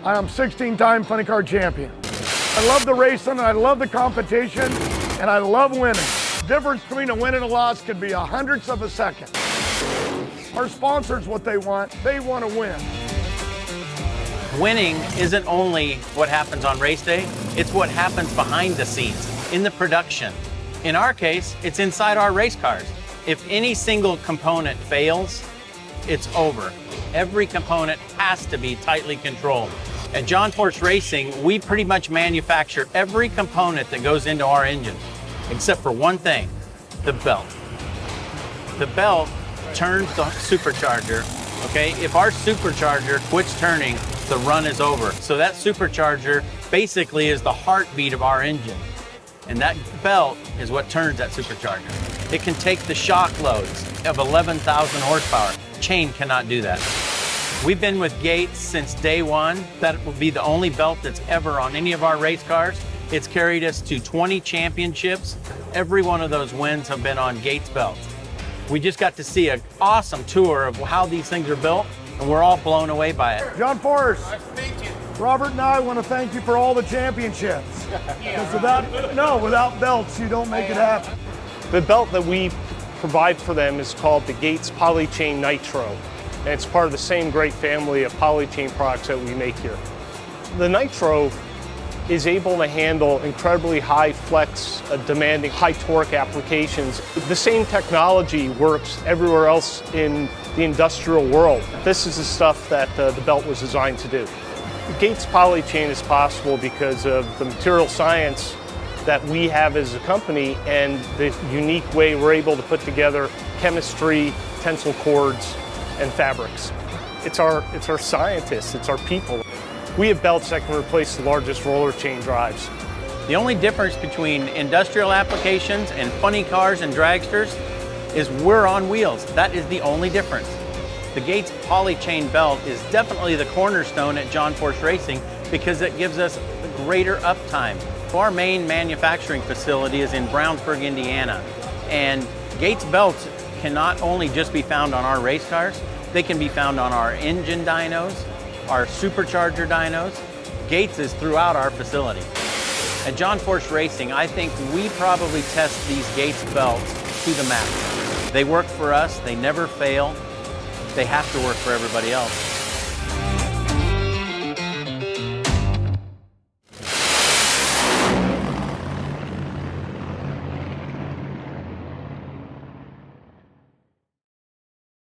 I am 16-time funny car champion. I love the racing, I love the competition, and I love winning. The difference between a win and a loss could be 100ths of a second. Our sponsors, what they want to win. Winning isn't only what happens on race day, it's what happens behind the scenes, in the production. In our case, it's inside our race cars. If any single component fails, it's over. Every component has to be tightly controlled. At John Force Racing, we pretty much manufacture every component that goes into our engine, except for one thing, the belt. The belt turns the supercharger, okay? If our supercharger quits turning, the run is over. So that supercharger basically is the heartbeat of our engine. And that belt is what turns that supercharger. It can take the shock loads of 11,000 horsepower. Chain cannot do that. We've been with Gates since day one. That will be the only belt that's ever on any of our race cars. It's carried us to 20 championships. Every one of those wins have been on Gates belts. We just got to see an awesome tour of how these things are built, and we're all blown away by it. John Force, Robert and I want to thank you for all the championships. Because without belts, you don't make it happen. The belt that we provide for them is called the Gates Polychain Nitro. And it's part of the same great family of polychain products that we make here. The Nitro is able to handle incredibly high flex, demanding high torque applications. The same technology works everywhere else in the industrial world. This is the stuff that the belt was designed to do. Gates Polychain is possible because of the material science that we have as a company and the unique way we're able to put together chemistry, tensile cords, and fabrics. It's our scientists, it's our people. We have belts that can replace the largest roller chain drives. The only difference between industrial applications and funny cars and dragsters is we're on wheels. That is the only difference. The Gates Polychain belt is definitely the cornerstone at John Force Racing because it gives us greater uptime. Our main manufacturing facility is in Brownsburg, Indiana, and Gates belts can not only just be found on our race cars, they can be found on our engine dynos, our supercharger dynos. Gates is throughout our facility. At John Force Racing, I think we probably test these Gates belts to the max. They work for us, they never fail. They have to work for everybody else.